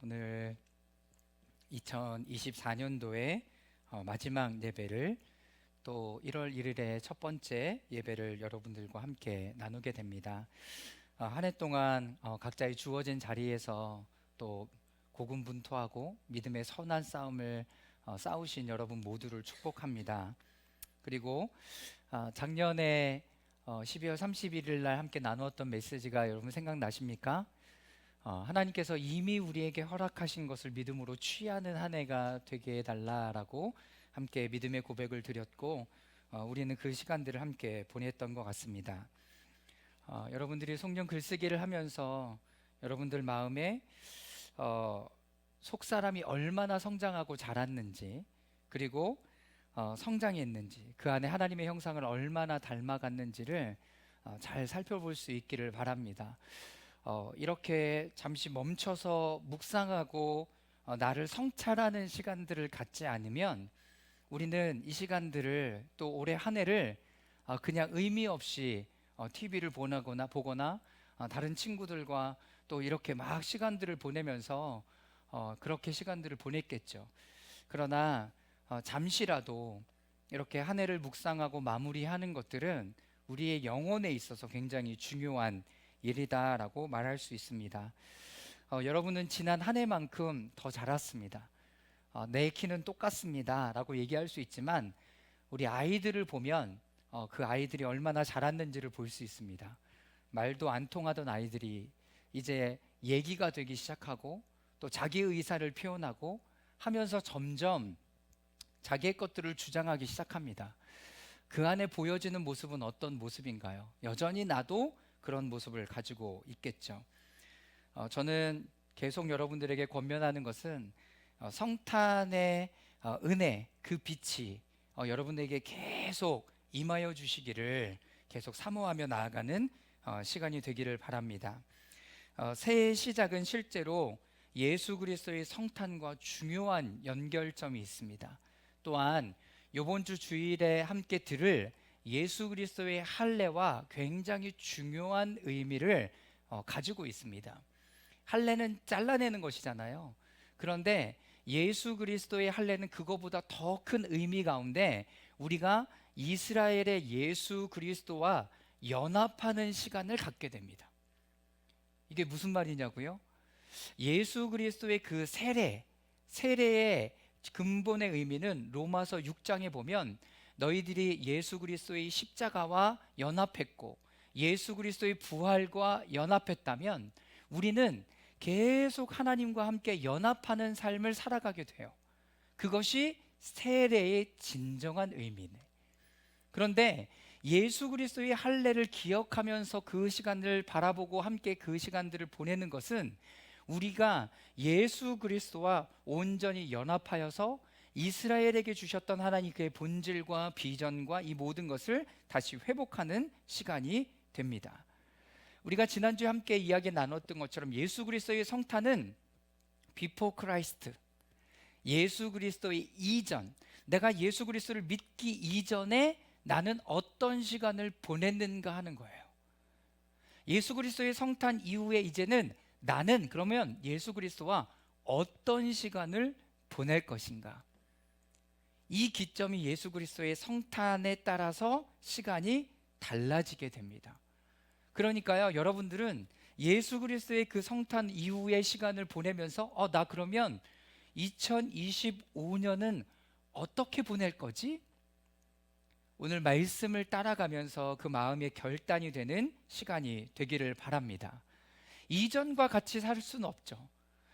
오늘 2024년도의 마지막 예배를 또 1월 1일의 첫 번째 예배를 여러분들과 함께 나누게 됩니다. 한 해 동안 각자의 주어진 자리에서 또 고군분투하고 믿음의 선한 싸움을 싸우신 여러분 모두를 축복합니다. 그리고 작년에 12월 31일 날 함께 나누었던 메시지가 여러분 생각나십니까? 하나님께서 이미 우리에게 허락하신 것을 믿음으로 취하는 한 해가 되게 해달라라고 함께 믿음의 고백을 드렸고, 우리는 그 시간들을 함께 보냈던 것 같습니다. 여러분들이 성경 글쓰기를 하면서 여러분들 마음에 속사람이 얼마나 성장하고 자랐는지, 그리고 성장했는지, 그 안에 하나님의 형상을 얼마나 닮아갔는지를 잘 살펴볼 수 있기를 바랍니다. 이렇게 잠시 멈춰서 묵상하고 나를 성찰하는 시간들을 갖지 않으면 우리는 이 시간들을 또 올해 한 해를 그냥 의미 없이 TV를 보거나 다른 친구들과 또 이렇게 막 시간들을 보내면서 그렇게 시간들을 보냈겠죠. 그러나 잠시라도 이렇게 한 해를 묵상하고 마무리하는 것들은 우리의 영혼에 있어서 굉장히 중요한 일이다라고 말할 수 있습니다. 여러분은 지난 한 해만큼 더 자랐습니다. 내 키는 똑같습니다 라고 얘기할 수 있지만 우리 아이들을 보면 그 아이들이 얼마나 자랐는지를 볼 수 있습니다. 말도 안 통하던 아이들이 이제 얘기가 되기 시작하고 또 자기 의사를 표현하고 하면서 점점 자기의 것들을 주장하기 시작합니다. 그 안에 보여지는 모습은 어떤 모습인가요? 여전히 나도 그런 모습을 가지고 있겠죠. 저는 계속 여러분들에게 권면하는 것은 성탄의 은혜, 그 빛이 여러분에게 계속 임하여 주시기를 계속 사모하며 나아가는 시간이 되기를 바랍니다. 새해의 시작은 실제로 예수 그리스도의 성탄과 중요한 연결점이 있습니다. 또한 이번 주 주일에 함께 들을 예수 그리스도의 할례와 굉장히 중요한 의미를 가지고 있습니다. 할례는 잘라내는 것이잖아요. 그런데 예수 그리스도의 할례는 그거보다 더 큰 의미 가운데 우리가 이스라엘의 예수 그리스도와 연합하는 시간을 갖게 됩니다. 이게 무슨 말이냐고요? 예수 그리스도의 그 세례의 근본의 의미는 로마서 6장에 보면 너희들이 예수 그리스도의 십자가와 연합했고 예수 그리스도의 부활과 연합했다면 우리는 계속 하나님과 함께 연합하는 삶을 살아가게 돼요. 그것이 세례의 진정한 의미네. 그런데 예수 그리스도의 할례를 기억하면서 그 시간을 바라보고 함께 그 시간들을 보내는 것은 우리가 예수 그리스도와 온전히 연합하여서 이스라엘에게 주셨던 하나님의 본질과 비전과 이 모든 것을 다시 회복하는 시간이 됩니다. 우리가 지난주에 함께 이야기 나눴던 것처럼 예수 그리스도의 성탄은 before Christ, 예수 그리스도의 이전, 내가 예수 그리스도를 믿기 이전에 나는 어떤 시간을 보냈는가 하는 거예요. 예수 그리스도의 성탄 이후에 이제는 나는 그러면 예수 그리스도와 어떤 시간을 보낼 것인가? 이 기점이 예수 그리스도의 성탄에 따라서 시간이 달라지게 됩니다. 그러니까요, 여러분들은 예수 그리스도의 그 성탄 이후의 시간을 보내면서 나 그러면 2025년은 어떻게 보낼 거지? 오늘 말씀을 따라가면서 그 마음의 결단이 되는 시간이 되기를 바랍니다. 이전과 같이 살 수는 없죠.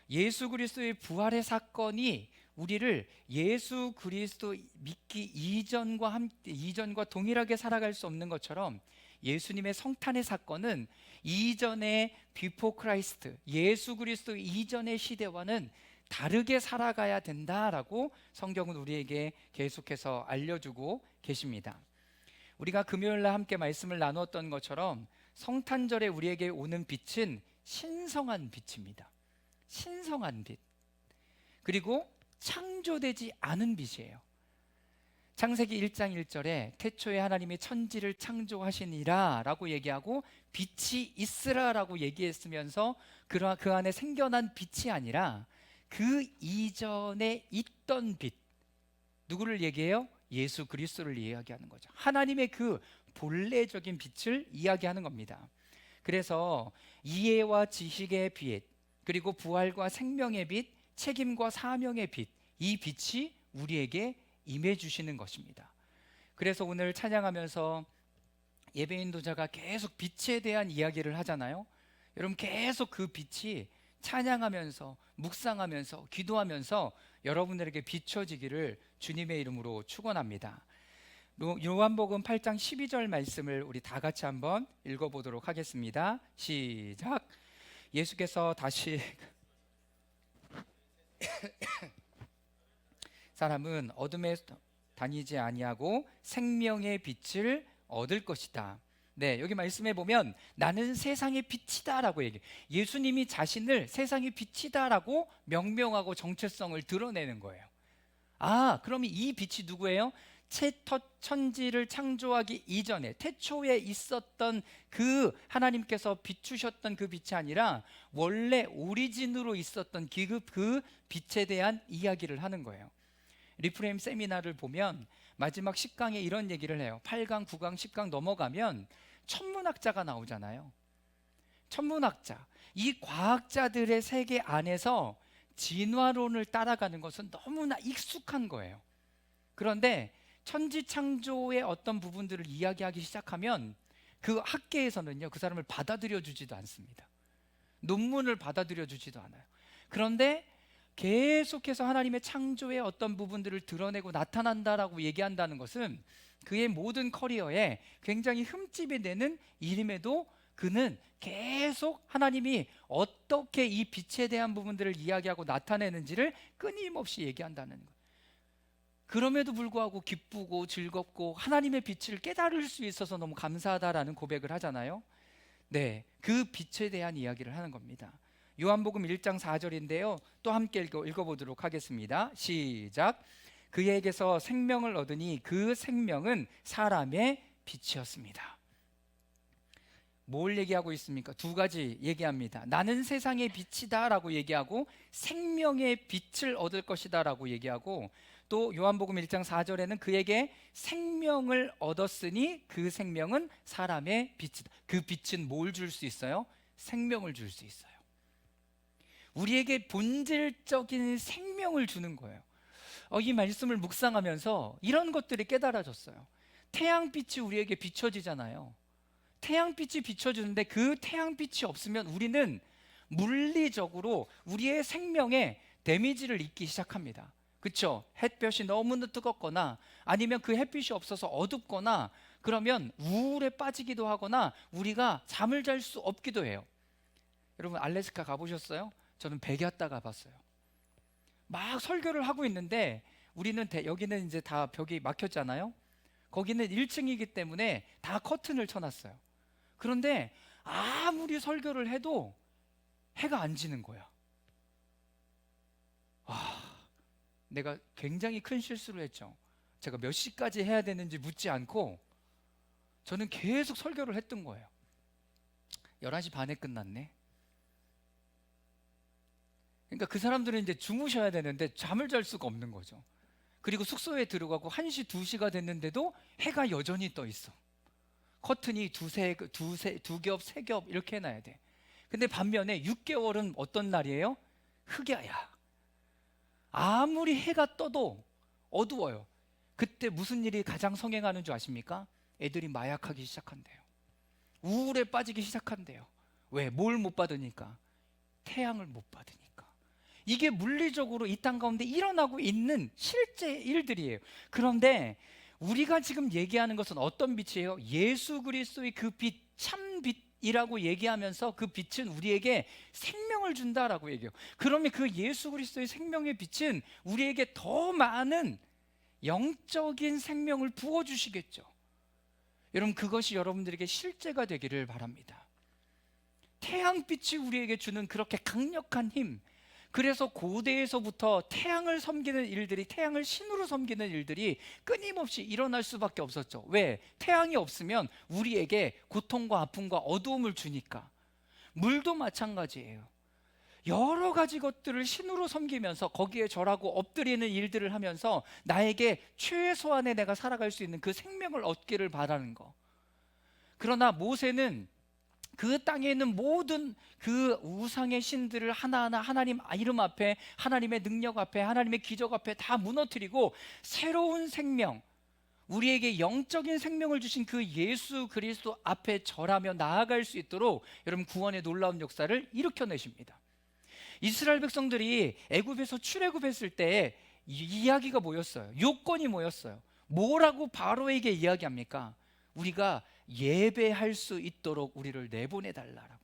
예수 그리스도의 부활의 사건이 우리를 예수 그리스도 믿기 이전과 동일하게 살아갈 수 없는 것처럼 예수님의 성탄의 사건은 이전의 비포 크라이스트, 예수 그리스도 이전의 시대와는 다르게 살아가야 된다라고 성경은 우리에게 계속해서 알려주고 계십니다. 우리가 금요일 날 함께 말씀을 나누었던 것처럼 성탄절에 우리에게 오는 빛은 신성한 빛입니다. 신성한 빛. 그리고 창조되지 않은 빛이에요. 창세기 1장 1절에 태초에 하나님이 천지를 창조하시니라 라고 얘기하고 빛이 있으라 라고 얘기했으면서 그 안에 생겨난 빛이 아니라 그 이전에 있던 빛, 누구를 얘기해요? 예수 그리스도를 이야기하는 거죠. 하나님의 그 본래적인 빛을 이야기하는 겁니다. 그래서 이해와 지식의 빛, 그리고 부활과 생명의 빛, 책임과 사명의 빛, 이 빛이 우리에게 임해 주시는 것입니다. 그래서 오늘 찬양하면서 예배 인도자가 계속 빛에 대한 이야기를 하잖아요. 여러분, 계속 그 빛이 찬양하면서 묵상하면서 기도하면서 여러분들에게 비춰지기를 주님의 이름으로 축원합니다. 요한복음 8장 12절 말씀을 우리 다 같이 한번 읽어보도록 하겠습니다. 시작. 예수께서 다시 사람은 어둠에 다니지 아니하고 생명의 빛을 얻을 것이다. 네, 여기 말씀해 보면 나는 세상의 빛이다 라고 얘기해요. 예수님이 자신을 세상의 빛이다 라고 명명하고 정체성을 드러내는 거예요. 아, 그러면 이 빛이 누구예요? 천지를 창조하기 이전에 태초에 있었던 그 하나님께서 비추셨던 그 빛이 아니라 원래 오리진으로 있었던 그 빛에 대한 이야기를 하는 거예요. 리프레임 세미나를 보면 마지막 10강에 이런 얘기를 해요. 8강, 9강, 10강 넘어가면 천문학자가 나오잖아요. 천문학자, 이 과학자들의 세계 안에서 진화론을 따라가는 것은 너무나 익숙한 거예요. 그런데 천지창조의 어떤 부분들을 이야기하기 시작하면 그 학계에서는요, 그 사람을 받아들여 주지도 않습니다. 논문을 받아들여 주지도 않아요. 그런데 계속해서 하나님의 창조의 어떤 부분들을 드러내고 나타난다라고 얘기한다는 것은 그의 모든 커리어에 굉장히 흠집이 되는 일임에도 그는 계속 하나님이 어떻게 이 빛에 대한 부분들을 이야기하고 나타내는지를 끊임없이 얘기한다는 거예요. 그럼에도 불구하고 기쁘고 즐겁고 하나님의 빛을 깨달을 수 있어서 너무 감사하다라는 고백을 하잖아요. 네, 그 빛에 대한 이야기를 하는 겁니다. 요한복음 1장 4절인데요, 또 함께 읽어보도록 하겠습니다. 시작. 그에게서 생명을 얻으니 그 생명은 사람의 빛이었습니다. 뭘 얘기하고 있습니까? 두 가지 얘기합니다. 나는 세상의 빛이다 라고 얘기하고 생명의 빛을 얻을 것이다 라고 얘기하고, 또 요한복음 1장 4절에는 그에게 생명을 얻었으니 그 생명은 사람의 빛이다. 그 빛은 뭘 줄 수 있어요? 생명을 줄 수 있어요. 우리에게 본질적인 생명을 주는 거예요. 이 말씀을 묵상하면서 이런 것들이 깨달아졌어요. 태양빛이 우리에게 비춰지잖아요. 태양빛이 비춰주는데 그 태양빛이 없으면 우리는 물리적으로 우리의 생명에 데미지를 입기 시작합니다. 그렇죠? 햇볕이 너무 뜨겁거나 아니면 그 햇빛이 없어서 어둡거나 그러면 우울에 빠지기도 하거나 우리가 잠을 잘 수 없기도 해요. 여러분, 알래스카 가보셨어요? 저는 백야따 가봤어요. 막 설교를 하고 있는데 우리는 여기는 이제 다 벽이 막혔잖아요. 거기는 1층이기 때문에 다 커튼을 쳐놨어요. 그런데 아무리 설교를 해도 해가 안 지는 거야. 내가 굉장히 큰 실수를 했죠. 제가 몇 시까지 해야 되는지 묻지 않고 저는 계속 설교를 했던 거예요. 11시 반에 끝났네. 그러니까 그 사람들은 이제 주무셔야 되는데 잠을 잘 수가 없는 거죠. 그리고 숙소에 들어가고 1시, 2시가 됐는데도 해가 여전히 떠 있어. 커튼이 두 겹, 세 겹 이렇게 해놔야 돼. 근데 반면에 6개월은 어떤 날이에요? 흑야야. 아무리 해가 떠도 어두워요. 그때 무슨 일이 가장 성행하는 줄 아십니까? 애들이 마약하기 시작한대요. 우울에 빠지기 시작한대요. 왜? 뭘 못 받으니까? 태양을 못 받으니까. 이게 물리적으로 이 땅 가운데 일어나고 있는 실제 일들이에요. 그런데 우리가 지금 얘기하는 것은 어떤 빛이에요? 예수 그리스도의 그 빛, 참 빛이라고 얘기하면서 그 빛은 우리에게 생명을 준다라고 얘기해요. 그러면 그 예수 그리스도의 생명의 빛은 우리에게 더 많은 영적인 생명을 부어주시겠죠. 여러분, 그것이 여러분들에게 실제가 되기를 바랍니다. 태양빛이 우리에게 주는 그렇게 강력한 힘, 그래서 고대에서부터 태양을 섬기는 일들이, 태양을 신으로 섬기는 일들이 끊임없이 일어날 수밖에 없었죠. 왜? 태양이 없으면 우리에게 고통과 아픔과 어두움을 주니까. 물도 마찬가지예요. 여러 가지 것들을 신으로 섬기면서 거기에 절하고 엎드리는 일들을 하면서 나에게 최소한의 내가 살아갈 수 있는 그 생명을 얻기를 바라는 거. 그러나 모세는 그 땅에 있는 모든 그 우상의 신들을 하나하나 하나님 이름 앞에, 하나님의 능력 앞에, 하나님의 기적 앞에 다 무너뜨리고 새로운 생명, 우리에게 영적인 생명을 주신 그 예수 그리스도 앞에 절하며 나아갈 수 있도록 여러분 구원의 놀라운 역사를 일으켜내십니다. 이스라엘 백성들이 애굽에서 출애굽했을 때 이야기가 뭐였어요? 요건이 뭐였어요? 뭐라고 바로에게 이야기합니까? 우리가 예배할 수 있도록 우리를 내보내 달라라고.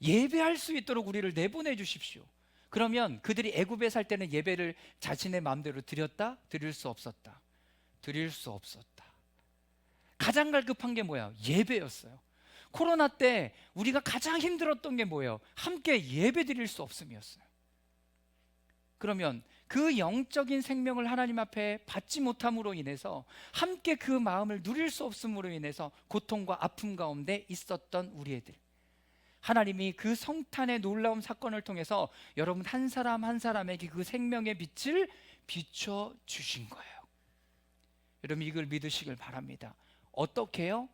예배할 수 있도록 우리를 내보내 주십시오. 그러면 그들이 애굽에 살 때는 예배를 자신의 마음대로 드렸다? 드릴 수 없었다. 드릴 수 없었다. 가장 갈급한 게 뭐야? 예배였어요. 코로나 때 우리가 가장 힘들었던 게 뭐예요? 함께 예배 드릴 수 없음이었어요. 그러면 그 영적인 생명을 하나님 앞에 받지 못함으로 인해서, 함께 그 마음을 누릴 수 없음으로 인해서 고통과 아픔 가운데 있었던 우리 애들, 하나님이 그 성탄의 놀라운 사건을 통해서 여러분 한 사람 한 사람에게 그 생명의 빛을 비춰주신 거예요. 여러분 이걸 믿으시길 바랍니다. 어떻게 해요?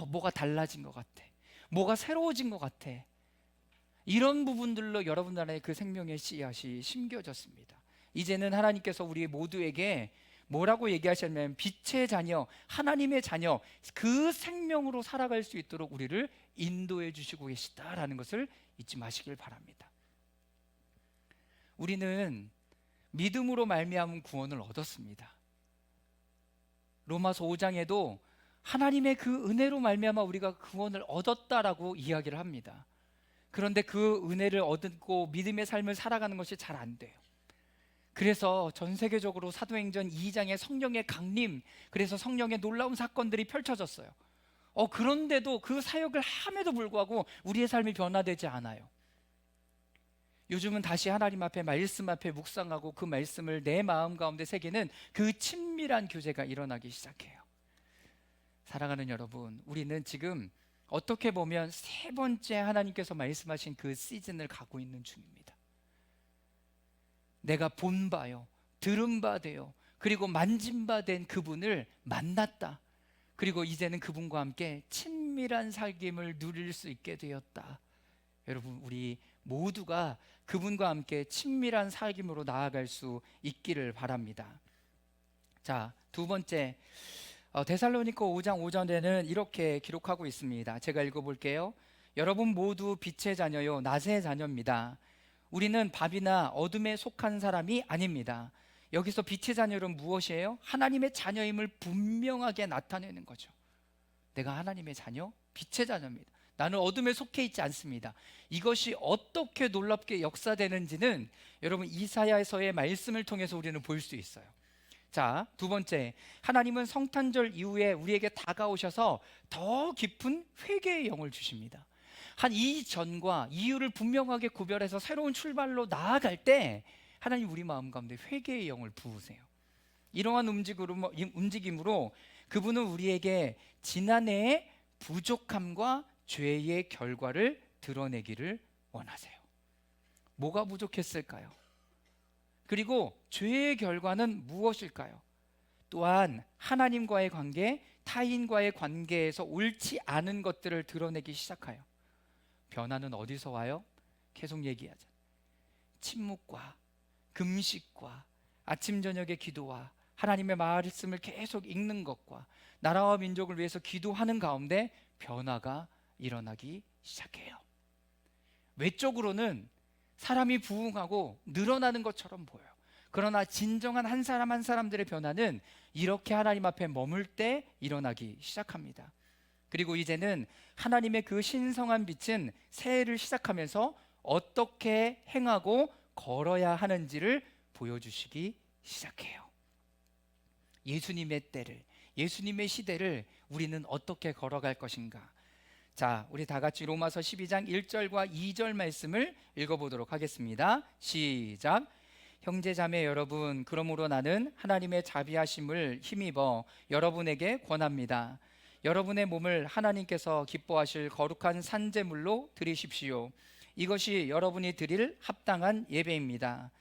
뭐가 달라진 것 같아, 뭐가 새로워진 것 같아, 이런 부분들로 여러분 안에 그 생명의 씨앗이 심겨졌습니다. 이제는 하나님께서 우리 모두에게 뭐라고 얘기하셨냐면 빛의 자녀, 하나님의 자녀, 그 생명으로 살아갈 수 있도록 우리를 인도해 주시고 계시다라는 것을 잊지 마시길 바랍니다. 우리는 믿음으로 말미암은 구원을 얻었습니다. 로마서 5장에도 하나님의 그 은혜로 말미암아 우리가 구원을 얻었다라고 이야기를 합니다. 그런데 그 은혜를 얻고 믿음의 삶을 살아가는 것이 잘 안 돼요. 그래서 전 세계적으로 사도행전 2장의 성령의 강림, 그래서 성령의 놀라운 사건들이 펼쳐졌어요. 그런데도 그 사역을 함에도 불구하고 우리의 삶이 변화되지 않아요. 요즘은 다시 하나님 앞에, 말씀 앞에 묵상하고 그 말씀을 내 마음 가운데 새기는 그 친밀한 교제가 일어나기 시작해요. 사랑하는 여러분, 우리는 지금 어떻게 보면 세 번째 하나님께서 말씀하신 그 시즌을 가고 있는 중입니다. 내가 본 바요, 들은 바 되요, 그리고 만진 바 된 그분을 만났다. 그리고 이제는 그분과 함께 친밀한 삶을 누릴 수 있게 되었다. 여러분 우리 모두가 그분과 함께 친밀한 삶으로 나아갈 수 있기를 바랍니다. 자, 두 번째, 데살로니가 5장 5절에는 이렇게 기록하고 있습니다. 제가 읽어볼게요. 여러분 모두 빛의 자녀요 낮의 자녀입니다. 우리는 밤이나 어둠에 속한 사람이 아닙니다. 여기서 빛의 자녀는 무엇이에요? 하나님의 자녀임을 분명하게 나타내는 거죠. 내가 하나님의 자녀, 빛의 자녀입니다. 나는 어둠에 속해 있지 않습니다. 이것이 어떻게 놀랍게 역사되는지는 여러분 이사야서의 말씀을 통해서 우리는 볼 수 있어요. 자, 두 번째, 하나님은 성탄절 이후에 우리에게 다가오셔서 더 깊은 회개의 영을 주십니다. 한 이전과 이후를 분명하게 구별해서 새로운 출발로 나아갈 때 하나님 우리 마음 가운데 회개의 영을 부으세요. 이러한 움직임으로 그분은 우리에게 지난해의 부족함과 죄의 결과를 드러내기를 원하세요. 뭐가 부족했을까요? 그리고 죄의 결과는 무엇일까요? 또한 하나님과의 관계, 타인과의 관계에서 옳지 않은 것들을 드러내기 시작해요. 변화는 어디서 와요? 계속 얘기하죠. 침묵과 금식과 아침 저녁의 기도와 하나님의 말씀을 계속 읽는 것과 나라와 민족을 위해서 기도하는 가운데 변화가 일어나기 시작해요. 외적으로는 사람이 부흥하고 늘어나는 것처럼 보여요. 그러나 진정한 한 사람 한 사람들의 변화는 이렇게 하나님 앞에 머물 때 일어나기 시작합니다. 그리고 이제는 하나님의 그 신성한 빛은 새해를 시작하면서 어떻게 행하고 걸어야 하는지를 보여주시기 시작해요. 예수님의 때를, 예수님의 시대를 우리는 어떻게 걸어갈 것인가? 자, 우리 다 같이 로마서 12장 1절과 2절 말씀을 읽어보도록 하겠습니다. 시작. 형제 자매 여러분, 그러므로 나는 하나님의 자비하심을 힘입어 여러분에게 권합니다. 여러분의 몸을 하나님께서 기뻐하실 거룩한 산제물로 드리십시오. 이것이 여러분이 드릴 합당한 예배입니다.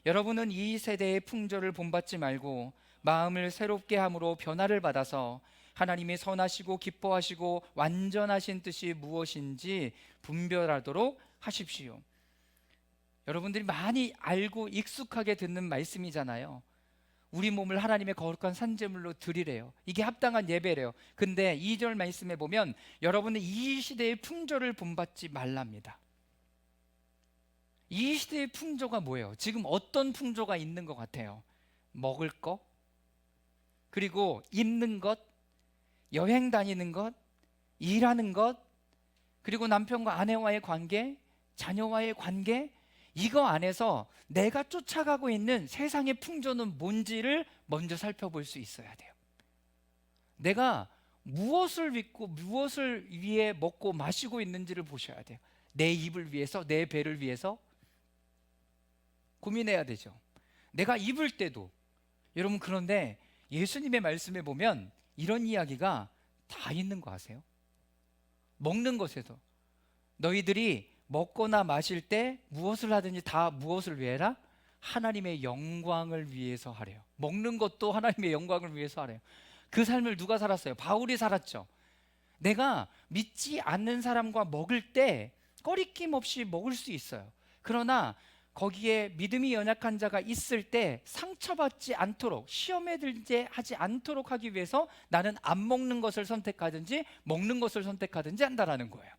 여러분은 이 세대의 풍조를 본받지 말고 마음을 새롭게 함으로 변화를 받아서 하나님이 선하시고 기뻐하시고 완전하신 뜻이 무엇인지 분별하도록 하십시오. 여러분들이 많이 알고 익숙하게 듣는 말씀이잖아요. 우리 몸을 하나님의 거룩한 산제물로 드리래요. 이게 합당한 예배래요. 근데 2절 말씀에 보면 여러분은 이 시대의 풍조를 본받지 말랍니다. 이 시대의 풍조가 뭐예요? 지금 어떤 풍조가 있는 것 같아요? 먹을 거, 그리고 입는 것, 여행 다니는 것, 일하는 것, 그리고 남편과 아내와의 관계, 자녀와의 관계, 이거 안에서 내가 쫓아가고 있는 세상의 풍조는 뭔지를 먼저 살펴볼 수 있어야 돼요. 내가 무엇을 믿고 무엇을 위해 먹고 마시고 있는지를 보셔야 돼요. 내 입을 위해서, 내 배를 위해서 고민해야 되죠. 내가 입을 때도, 여러분, 그런데 예수님의 말씀에 보면 이런 이야기가 다 있는 거 아세요? 먹는 것에도 너희들이 먹거나 마실 때 무엇을 하든지 다 무엇을 위해라? 하나님의 영광을 위해서 하래요. 먹는 것도 하나님의 영광을 위해서 하래요. 그 삶을 누가 살았어요? 바울이 살았죠. 내가 믿지 않는 사람과 먹을 때 꺼리낌 없이 먹을 수 있어요. 그러나 거기에 믿음이 연약한 자가 있을 때 상처받지 않도록, 시험에 들지 하지 않도록 하기 위해서 나는 안 먹는 것을 선택하든지 먹는 것을 선택하든지 한다라는 거예요.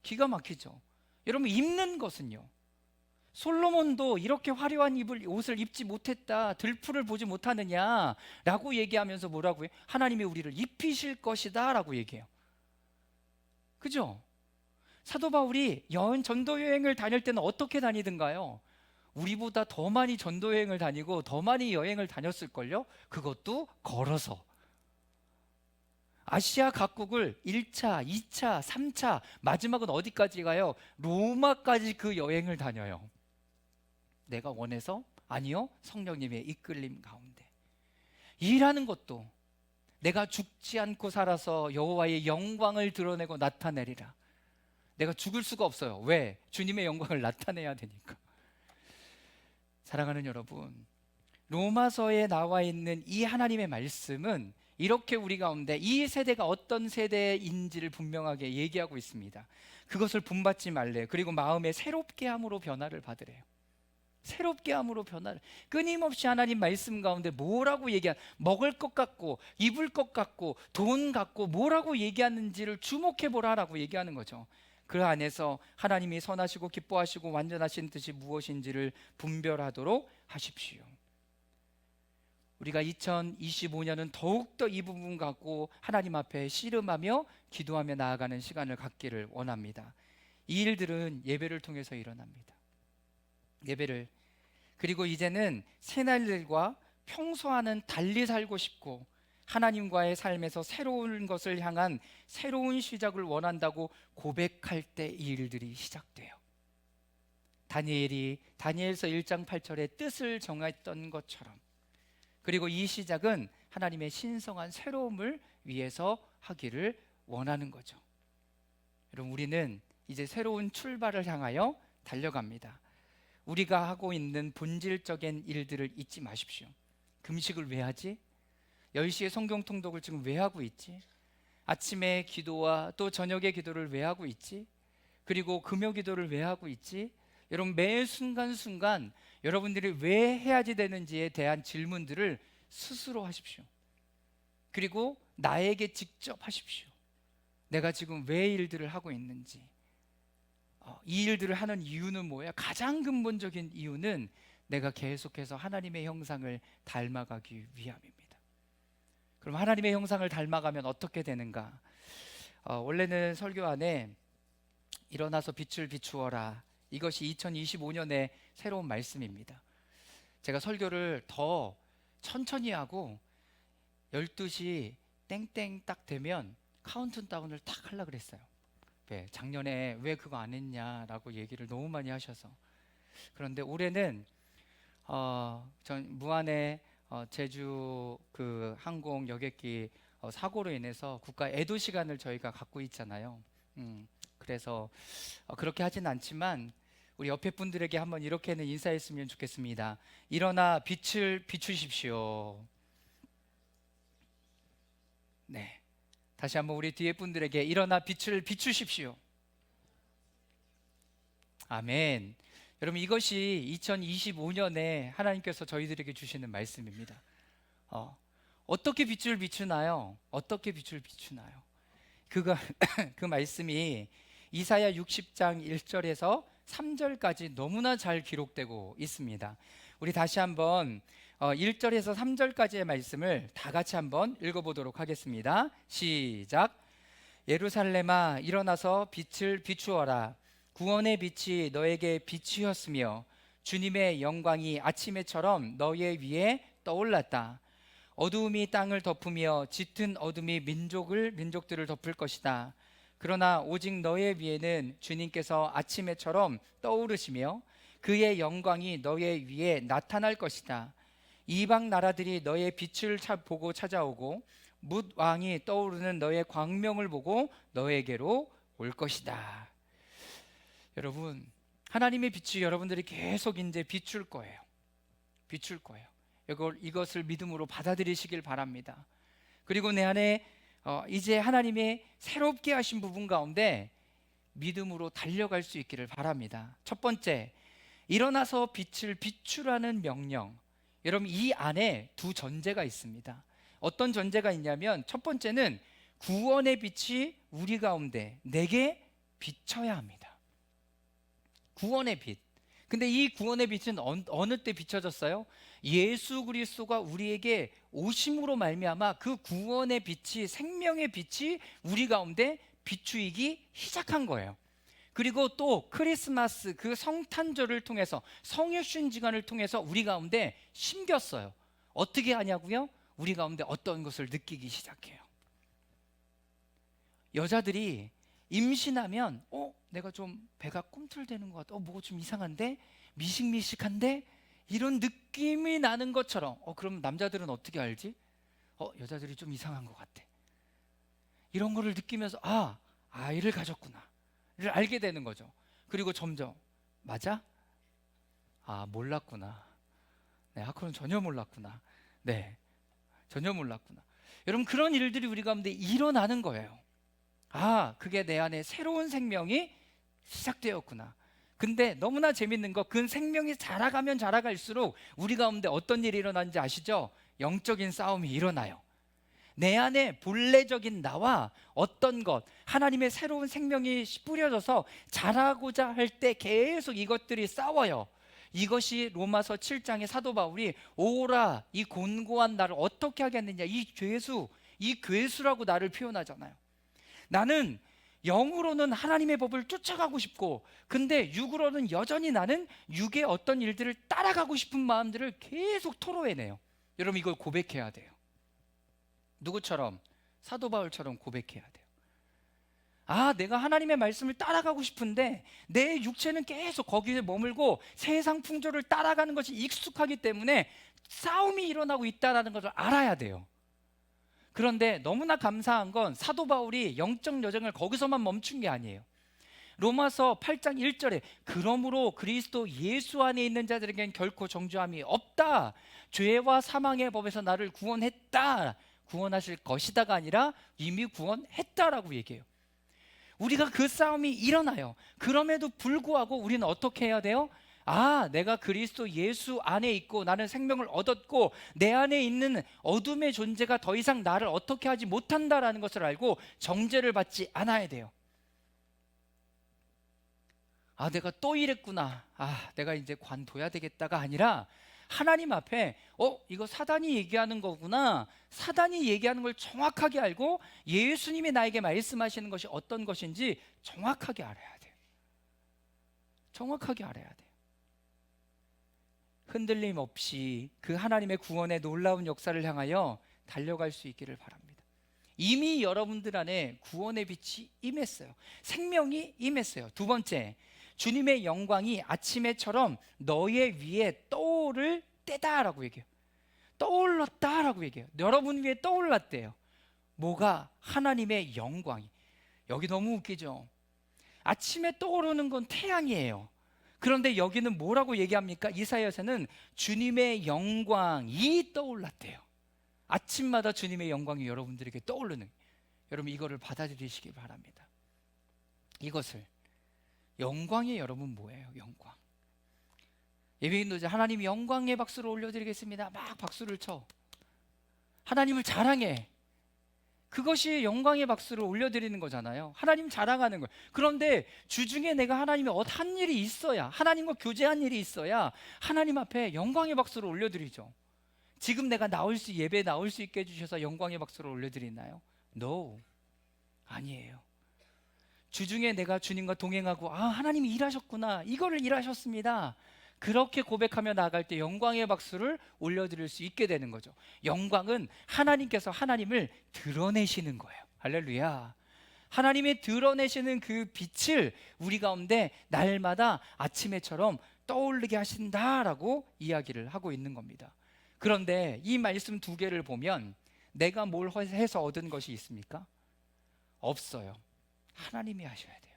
기가 막히죠. 여러분, 입는 것은요, 솔로몬도 이렇게 화려한 옷을 입지 못했다, 들풀을 보지 못하느냐 라고 얘기하면서 뭐라고 해요? 하나님이 우리를 입히실 것이다 라고 얘기해요. 그죠? 사도 바울이 전도 여행을 다닐 때는 어떻게 다니던가요? 우리보다 더 많이 전도 여행을 다니고 더 많이 여행을 다녔을걸요? 그것도 걸어서. 아시아 각국을 1차, 2차, 3차, 마지막은 어디까지 가요? 로마까지 그 여행을 다녀요. 내가 원해서? 아니요, 성령님의 이끌림 가운데. 일하는 것도 내가 죽지 않고 살아서 여호와의 영광을 드러내고 나타내리라. 내가 죽을 수가 없어요. 왜? 주님의 영광을 나타내야 되니까. 사랑하는 여러분, 로마서에 나와 있는 이 하나님의 말씀은 이렇게 우리 가운데 이 세대가 어떤 세대인지를 분명하게 얘기하고 있습니다. 그것을 본받지 말래요. 그리고 마음에 새롭게 함으로 변화를 받으래요. 새롭게 함으로 변화를. 끊임없이 하나님 말씀 가운데 뭐라고 먹을 것 같고 입을 것 같고 돈 같고 뭐라고 얘기하는지를 주목해 보라라고 얘기하는 거죠. 그 안에서 하나님이 선하시고 기뻐하시고 완전하신 뜻이 무엇인지를 분별하도록 하십시오. 우리가 2025년은 더욱더 이 부분 갖고 하나님 앞에 씨름하며 기도하며 나아가는 시간을 갖기를 원합니다. 이 일들은 예배를 통해서 일어납니다. 예배를. 그리고 이제는 새날들과 평소와는 달리 살고 싶고 하나님과의 삶에서 새로운 것을 향한 새로운 시작을 원한다고 고백할 때 이 일들이 시작돼요. 다니엘이 다니엘서 1장 8절에 뜻을 정했던 것처럼. 그리고 이 시작은 하나님의 신성한 새로움을 위해서 하기를 원하는 거죠. 여러분, 우리는 이제 새로운 출발을 향하여 달려갑니다. 우리가 하고 있는 본질적인 일들을 잊지 마십시오. 금식을 왜 하지? 10시에 성경 통독을 지금 왜 하고 있지? 아침에 기도와 또 저녁에 기도를 왜 하고 있지? 그리고 금요 기도를 왜 하고 있지? 여러분, 매 순간순간 여러분들이 왜 해야지 되는지에 대한 질문들을 스스로 하십시오. 그리고 나에게 직접 하십시오. 내가 지금 왜 일들을 하고 있는지, 이 일들을 하는 이유는 뭐야? 가장 근본적인 이유는 내가 계속해서 하나님의 형상을 닮아가기 위함입니다. 그럼 하나님의 형상을 닮아가면 어떻게 되는가? 원래는 설교 안에 일어나서 빛을 비추어라, 이것이 2025년의 새로운 말씀입니다. 제가 설교를 더 천천히 하고 12시 땡땡 딱 되면 카운트다운을 딱 하려고 그랬어요. 네, 작년에 왜 그거 안 했냐라고 얘기를 너무 많이 하셔서. 그런데 올해는 전 무안에 제주 그 항공 여객기 사고로 인해서 국가 애도 시간을 저희가 갖고 있잖아요. 그래서 그렇게 하진 않지만 우리 옆에 분들에게 한번 이렇게는 인사했으면 좋겠습니다. 일어나 빛을 비추십시오. 네, 다시 한번 우리 뒤에 분들에게 일어나 빛을 비추십시오. 아멘. 여러분, 이것이 2025년에 하나님께서 저희들에게 주시는 말씀입니다. 어떻게 빛을 비추나요? 어떻게 빛을 비추나요? 그거 그 말씀이 이사야 60장 1절에서 3절까지 너무나 잘 기록되고 있습니다. 우리 다시 한번 1절에서 3절까지의 말씀을 다 같이 한번 읽어보도록 하겠습니다. 시작. 예루살렘아, 일어나서 빛을 비추어라. 구원의 빛이 너에게 비추었으며 주님의 영광이 아침에처럼 너의 위에 떠올랐다. 어두움이 땅을 덮으며 짙은 어둠이 민족들을 덮을 것이다. 그러나 오직 너의 위에는 주님께서 아침에처럼 떠오르시며 그의 영광이 너의 위에 나타날 것이다. 이방 나라들이 너의 빛을 보고 찾아오고 뭇 왕이 떠오르는 너의 광명을 보고 너에게로 올 것이다. 여러분, 하나님의 빛이 여러분들이 계속 이제 비출 거예요. 비출 거예요. 이것을 믿음으로 받아들이시길 바랍니다. 그리고 내 안에 이제 하나님의 새롭게 하신 부분 가운데 믿음으로 달려갈 수 있기를 바랍니다. 첫 번째, 일어나서 빛을 비추라는 명령. 여러분, 이 안에 두 전제가 있습니다. 어떤 전제가 있냐면, 첫 번째는 구원의 빛이 우리 가운데 내게 비춰야 합니다. 구원의 빛. 근데 이 구원의 빛은 어느 때 비춰졌어요? 예수 그리스도가 우리에게 오심으로 말미암아 그 구원의 빛이, 생명의 빛이 우리 가운데 비추이기 시작한 거예요. 그리고 또 크리스마스 그 성탄절을 통해서, 성육신지간을 통해서 우리 가운데 심겼어요. 어떻게 하냐고요? 우리 가운데 어떤 것을 느끼기 시작해요. 여자들이 임신하면 내가 좀 배가 꿈틀대는 것 같아. 뭐가 좀 이상한데? 미식미식한데? 이런 느낌이 나는 것처럼 그럼 남자들은 어떻게 알지? 여자들이 좀 이상한 것 같아. 이런 거를 느끼면서 아이를 가졌구나 를 알게 되는 거죠. 그리고 점점 맞아? 몰랐구나. 네, 그건 전혀 몰랐구나. 네, 전혀 몰랐구나. 여러분, 그런 일들이 우리 가운데 일어나는 거예요. 그게 내 안에 새로운 생명이 시작되었구나. 근데 너무나 재밌는 거, 그 생명이 자라가면 자라갈수록 우리 가운데 어떤 일이 일어나는지 아시죠? 영적인 싸움이 일어나요. 내 안에 본래적인 나와 어떤 것, 하나님의 새로운 생명이 뿌려져서 자라고자 할 때 계속 이것들이 싸워요. 이것이 로마서 7장의 사도 바울이 오라, 이 곤고한 나를 어떻게 하겠느냐, 이 괴수라고 나를 표현하잖아요. 나는 영으로는 하나님의 법을 쫓아가고 싶고, 근데 육으로는 여전히 나는 육의 어떤 일들을 따라가고 싶은 마음들을 계속 토로해내요. 여러분, 이걸 고백해야 돼요. 누구처럼? 사도 바울처럼 고백해야 돼요. 내가 하나님의 말씀을 따라가고 싶은데 내 육체는 계속 거기에 머물고 세상 풍조를 따라가는 것이 익숙하기 때문에 싸움이 일어나고 있다는 것을 알아야 돼요. 그런데 너무나 감사한 건 사도 바울이 영적 여정을 거기서만 멈춘 게 아니에요. 로마서 8장 1절에 그러므로 그리스도 예수 안에 있는 자들에겐 결코 정죄함이 없다. 죄와 사망의 법에서 나를 구원했다. 구원하실 것이다가 아니라 이미 구원했다라고 얘기해요. 우리가 그 싸움이 일어나요. 그럼에도 불구하고 우리는 어떻게 해야 돼요? 내가 그리스도 예수 안에 있고 나는 생명을 얻었고 내 안에 있는 어둠의 존재가 더 이상 나를 어떻게 하지 못한다라는 것을 알고 정죄를 받지 않아야 돼요. 내가 또 이랬구나. 내가 이제 관둬야 되겠다가 아니라 하나님 앞에 이거 사단이 얘기하는 거구나. 사단이 얘기하는 걸 정확하게 알고 예수님이 나에게 말씀하시는 것이 어떤 것인지 정확하게 알아야 돼요. 정확하게 알아야 돼요. 흔들림 없이 그 하나님의 구원의 놀라운 역사를 향하여 달려갈 수 있기를 바랍니다. 이미 여러분들 안에 구원의 빛이 임했어요. 생명이 임했어요. 두 번째, 주님의 영광이 아침에처럼 너의 위에 떠오를 때다라고 얘기해요. 떠올랐다라고 얘기해요. 여러분 위에 떠올랐대요. 뭐가? 하나님의 영광이. 여기 너무 웃기죠. 아침에 떠오르는 건 태양이에요. 그런데 여기는 뭐라고 얘기합니까? 이사야서는 주님의 영광이 떠올랐대요. 아침마다 주님의 영광이 여러분들에게 떠오르는, 여러분 이거를 받아들이시기 바랍니다. 이것을, 영광이 여러분 뭐예요? 영광. 예배인도 이제 하나님 영광의 박수를 올려드리겠습니다, 막 박수를 쳐. 하나님을 자랑해. 그것이 영광의 박수를 올려드리는 거잖아요. 하나님 자랑하는 거예요. 그런데 주중에 내가 하나님의 한 일이 있어야, 하나님과 교제한 일이 있어야 하나님 앞에 영광의 박수를 올려드리죠. 지금 내가 예배에 나올 수 있게 해주셔서 영광의 박수를 올려드리나요? No, 아니에요. 주중에 내가 주님과 동행하고, 하나님이 일하셨구나, 이거를 일하셨습니다, 그렇게 고백하며 나아갈 때 영광의 박수를 올려드릴 수 있게 되는 거죠. 영광은 하나님께서 하나님을 드러내시는 거예요. 할렐루야. 하나님이 드러내시는 그 빛을 우리 가운데 날마다 아침에처럼 떠오르게 하신다라고 이야기를 하고 있는 겁니다. 그런데 이 말씀 두 개를 보면 내가 뭘 해서 얻은 것이 있습니까? 없어요. 하나님이 하셔야 돼요.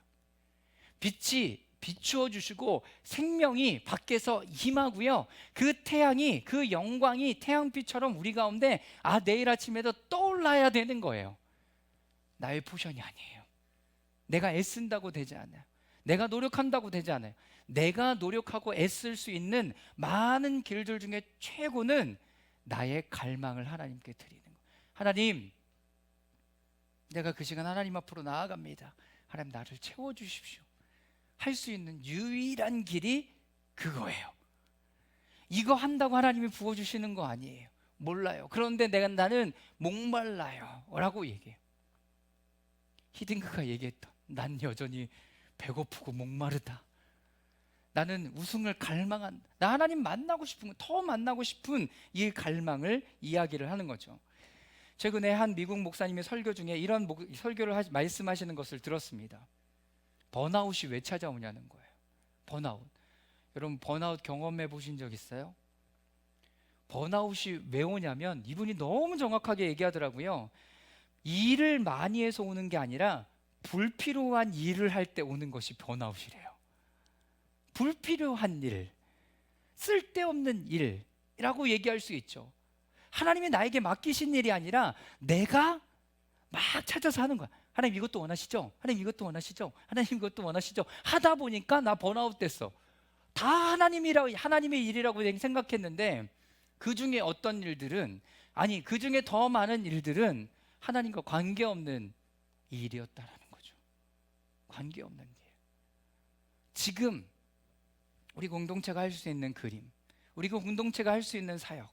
빛이 비추어 주시고 생명이 밖에서 임하고요, 그 태양이, 그 영광이 태양빛처럼 우리 가운데 내일 아침에도 떠올라야 되는 거예요. 나의 포션이 아니에요. 내가 애쓴다고 되지 않아요. 내가 노력한다고 되지 않아요. 내가 노력하고 애쓸 수 있는 많은 길들 중에 최고는 나의 갈망을 하나님께 드리는 거예요. 하나님, 내가 그 시간 하나님 앞으로 나아갑니다. 하나님, 나를 채워주십시오. 할 수 있는 유일한 길이 그거예요. 이거 한다고 하나님이 부어주시는 거 아니에요. 몰라요. 그런데 나는 목말라요 라고 얘기해요. 히딩크가 얘기했던, 난 여전히 배고프고 목마르다. 나는 우승을 갈망한다. 나 하나님 만나고 싶은 거, 더 만나고 싶은 이 갈망을 이야기를 하는 거죠. 최근에 한 미국 목사님의 설교 중에 이런 설교를 말씀하시는 것을 들었습니다. 번아웃이 왜 찾아오냐는 거예요. 번아웃. 여러분 번아웃 경험해 보신 적 있어요? 번아웃이 왜 오냐면 이분이 너무 정확하게 얘기하더라고요. 일을 많이 해서 오는 게 아니라 불필요한 일을 할 때 오는 것이 번아웃이래요. 불필요한 일, 쓸데없는 일이라고 얘기할 수 있죠. 하나님이 나에게 맡기신 일이 아니라 내가 막 찾아서 하는 거야. 하나님 이것도 원하시죠? 하나님 이것도 원하시죠? 하나님 이것도 원하시죠? 하다 보니까 나 번아웃 됐어. 다 하나님의 일이라고 생각했는데 그 중에 어떤 일들은, 그 중에 더 많은 일들은 하나님과 관계없는 일이었다라는 거죠. 관계없는 일. 지금 우리 공동체가 할 수 있는 그림, 우리 공동체가 할 수 있는 사역,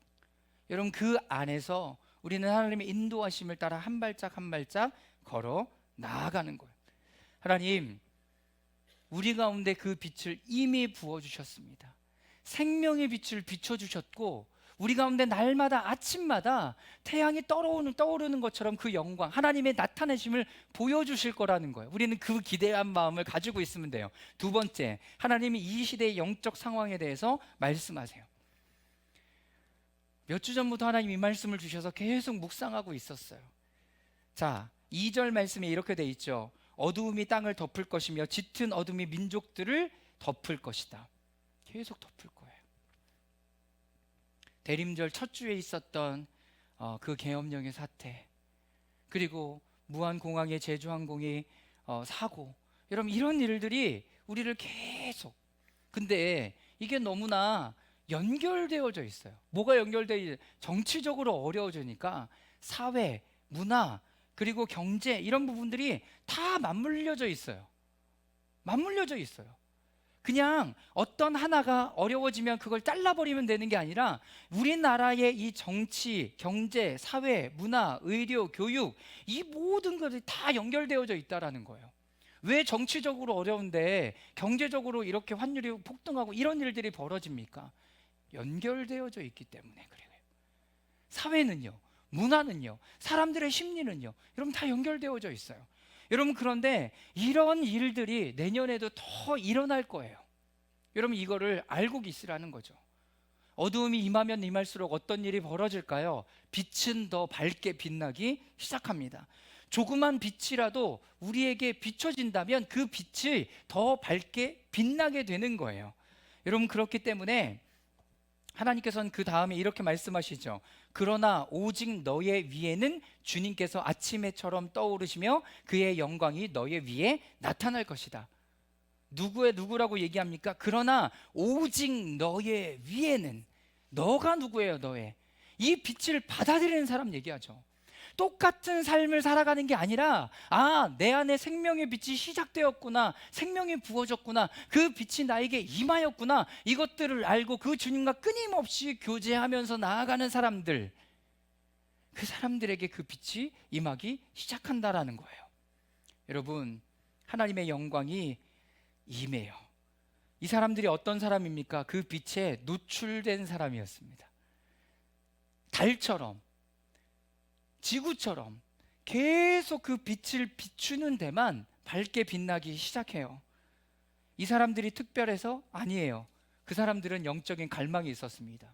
여러분 그 안에서 우리는 하나님의 인도하심을 따라 한 발짝 한 발짝 걸어 나아가는 거예요. 하나님, 우리 가운데 그 빛을 이미 부어주셨습니다. 생명의 빛을 비춰주셨고 우리 가운데 날마다 아침마다 태양이 떠오르는 것처럼 그 영광, 하나님의 나타내심을 보여주실 거라는 거예요. 우리는 그 기대한 마음을 가지고 있으면 돼요. 두 번째, 하나님이 이 시대의 영적 상황에 대해서 말씀하세요. 몇 주 전부터 하나님 이 말씀을 주셔서 계속 묵상하고 있었어요. 자, 2절 말씀에 이렇게 돼 있죠. 어두움이 땅을 덮을 것이며 짙은 어둠이 민족들을 덮을 것이다. 계속 덮을 거예요. 대림절 첫 주에 있었던 그 계엄령의 사태, 그리고 무안공항의 제주항공의 사고, 여러분 이런 일들이 우리를 계속, 근데 이게 너무나 연결되어져 있어요. 뭐가 연결되어? 정치적으로 어려워지니까 사회, 문화, 그리고 경제, 이런 부분들이 다 맞물려져 있어요. 맞물려져 있어요. 그냥 어떤 하나가 어려워지면 그걸 잘라버리면 되는 게 아니라 우리나라의 이 정치, 경제, 사회, 문화, 의료, 교육, 이 모든 것이 다 연결되어져 있다라는 거예요. 왜 정치적으로 어려운데 경제적으로 이렇게 환율이 폭등하고 이런 일들이 벌어집니까? 연결되어져 있기 때문에 그래요. 사회는요, 문화는요, 사람들의 심리는요, 여러분 다 연결되어져 있어요. 여러분 그런데 이런 일들이 내년에도 더 일어날 거예요. 여러분 이거를 알고 계시라는 거죠. 어두움이 임하면 임할수록 어떤 일이 벌어질까요? 빛은 더 밝게 빛나기 시작합니다. 조그만 빛이라도 우리에게 비춰진다면 그 빛이 더 밝게 빛나게 되는 거예요. 여러분, 그렇기 때문에 하나님께서는 그 다음에 이렇게 말씀하시죠. 그러나 오직 너의 위에는 주님께서 아침해처럼 떠오르시며 그의 영광이 너의 위에 나타날 것이다. 누구라고 얘기합니까? 그러나 오직 너의 위에는, 너가 누구예요? 너의 이 빛을 받아들이는 사람 얘기하죠. 똑같은 삶을 살아가는 게 아니라, 내 안에 생명의 빛이 시작되었구나, 생명이 부어졌구나, 그 빛이 나에게 임하였구나, 이것들을 알고 그 주님과 끊임없이 교제하면서 나아가는 사람들, 그 사람들에게 그 빛이 임하기 시작한다라는 거예요. 여러분, 하나님의 영광이 임해요. 이 사람들이 어떤 사람입니까? 그 빛에 노출된 사람이었습니다. 달처럼, 지구처럼 계속 그 빛을 비추는 데만 밝게 빛나기 시작해요. 이 사람들이 특별해서? 아니에요. 그 사람들은 영적인 갈망이 있었습니다.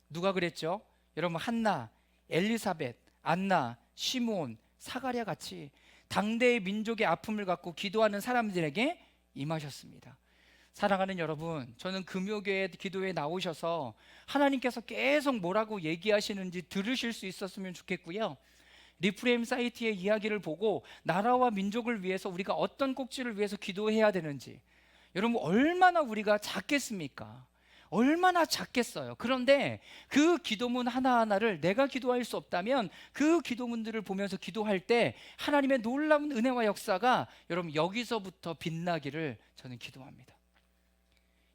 누가 그랬죠? 여러분, 한나, 엘리사벳, 안나, 시므온, 사가랴 같이 당대의 민족의 아픔을 갖고 기도하는 사람들에게 임하셨습니다. 사랑하는 여러분, 저는 금요교회 기도에 나오셔서 하나님께서 계속 뭐라고 얘기하시는지 들으실 수 있었으면 좋겠고요, 리프레임 사이트의 이야기를 보고 나라와 민족을 위해서 우리가 어떤 꼭지를 위해서 기도해야 되는지, 여러분, 얼마나 우리가 작겠습니까? 얼마나 작겠어요. 그런데 그 기도문 하나하나를 내가 기도할 수 없다면 그 기도문들을 보면서 기도할 때 하나님의 놀라운 은혜와 역사가 여러분 여기서부터 빛나기를 저는 기도합니다.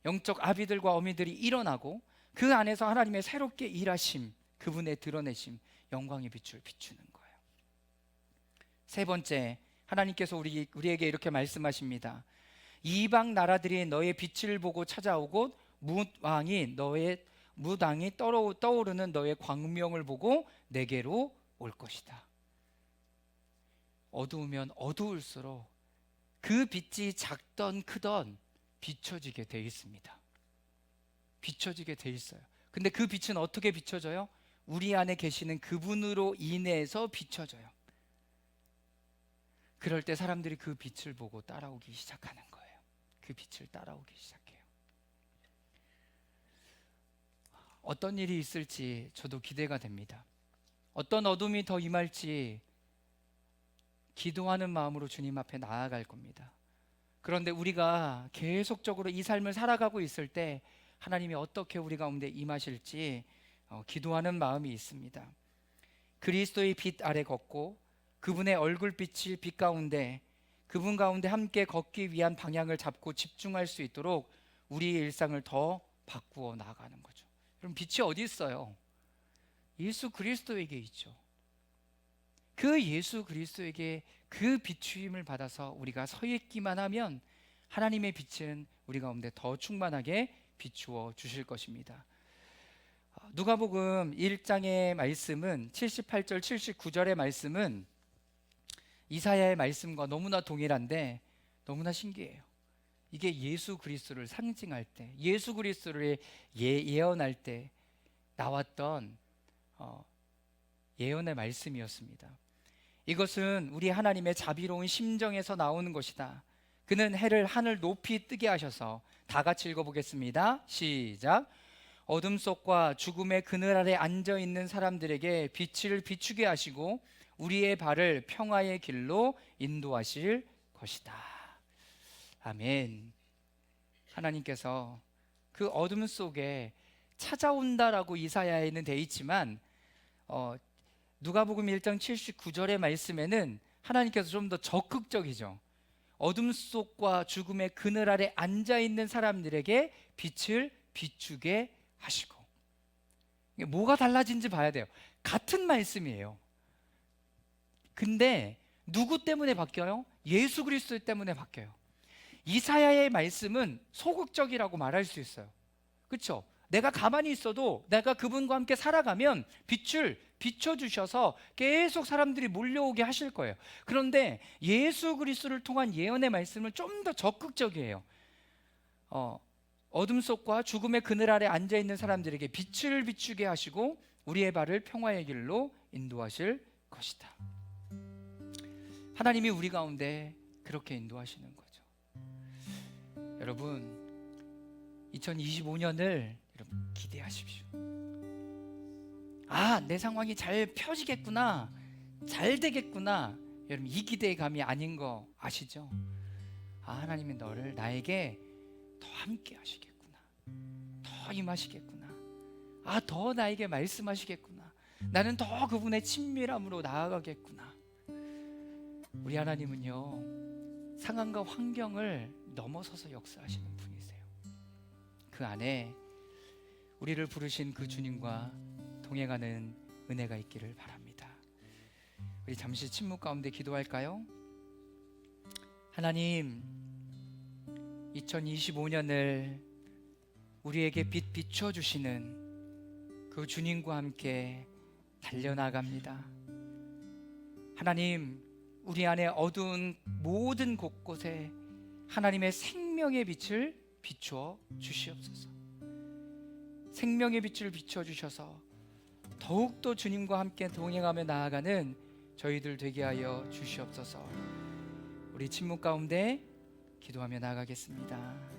영적 아비들과 어미들이 일어나고 그 안에서 하나님의 새롭게 일하심, 그분의 드러내심, 영광의 빛을 비추는 거예요. 세 번째, 하나님께서 우리에게 이렇게 말씀하십니다. 이방 나라들이 너의 빛을 보고 찾아오고 무왕이 떠오르는 너의 광명을 보고 내게로 올 것이다. 어두우면 어두울수록 그 빛이 작던 크던 비춰지게 돼 있습니다. 비춰지게 돼 있어요. 근데 그 빛은 어떻게 비춰져요? 우리 안에 계시는 그분으로 인해서 비춰져요. 그럴 때 사람들이 그 빛을 보고 따라오기 시작하는 거예요. 그 빛을 따라오기 시작해요. 어떤 일이 있을지 저도 기대가 됩니다. 어떤 어둠이 더 임할지 기도하는 마음으로 주님 앞에 나아갈 겁니다. 그런데 우리가 계속적으로 이 삶을 살아가고 있을 때 하나님이 어떻게 우리 가운데 임하실지 기도하는 마음이 있습니다. 그리스도의 빛 아래 걷고 그분의 얼굴빛이 빛 가운데, 그분 가운데 함께 걷기 위한 방향을 잡고 집중할 수 있도록 우리의 일상을 더 바꾸어 나가는 거죠. 여러분, 빛이 어디 있어요? 예수 그리스도에게 있죠. 그 예수 그리스도에게 그 비추임을 받아서 우리가 서 있기만 하면 하나님의 빛은 우리 가운데 더 충만하게 비추어 주실 것입니다. 누가복음 1장의 말씀은 78절 79절의 말씀은 이사야의 말씀과 너무나 동일한데 너무나 신기해요. 이게 예수 그리스도를 상징할 때, 예수 그리스도를 예언할 때 나왔던 예언의 말씀이었습니다. 이것은 우리 하나님의 자비로운 심정에서 나오는 것이다. 그는 해를 하늘 높이 뜨게 하셔서, 다 같이 읽어보겠습니다. 시작. 어둠 속과 죽음의 그늘 아래 앉아있는 사람들에게 빛을 비추게 하시고 우리의 발을 평화의 길로 인도하실 것이다. 아멘. 하나님께서 그 어둠 속에 찾아온다라고 이사야에는 돼 있지만 누가복음 1장 79절의 말씀에는 하나님께서 좀 더 적극적이죠. 어둠 속과 죽음의 그늘 아래 앉아있는 사람들에게 빛을 비추게 하시고. 뭐가 달라진지 봐야 돼요. 같은 말씀이에요. 근데 누구 때문에 바뀌어요? 예수 그리스도 때문에 바뀌어요. 이사야의 말씀은 소극적이라고 말할 수 있어요. 그렇죠? 내가 가만히 있어도 내가 그분과 함께 살아가면 빛을 비춰주셔서 계속 사람들이 몰려오게 하실 거예요. 그런데 예수 그리스도를 통한 예언의 말씀은 좀 더 적극적이에요. 어둠 속과 죽음의 그늘 아래 앉아있는 사람들에게 빛을 비추게 하시고 우리의 발을 평화의 길로 인도하실 것이다. 하나님이 우리 가운데 그렇게 인도하시는 거죠. 여러분, 2025년을 여러분 기대하십시오. 아, 내 상황이 잘 펴지겠구나, 잘 되겠구나. 여러분, 이 기대감이 아닌 거 아시죠? 아, 하나님이 너를 나에게 더 함께 하시겠구나, 더 임하시겠구나, 아, 더 나에게 말씀하시겠구나, 나는 더 그분의 친밀함으로 나아가겠구나. 우리 하나님은요, 상황과 환경을 넘어서서 역사하시는 분이세요. 그 안에 우리를 부르신 그 주님과 동행하는 은혜가 있기를 바랍니다. 우리 잠시 침묵 가운데 기도할까요? 하나님, 2025년을 우리에게 비춰주시는 그 주님과 함께 달려나갑니다. 하나님, 우리 안에 어두운 모든 곳곳에 하나님의 생명의 빛을 비추어 주시옵소서. 생명의 빛을 비춰 주셔서 더욱더 주님과 함께 동행하며 나아가는 저희들 되게 하여 주시옵소서. 우리 침묵 가운데 기도하며 나아가겠습니다.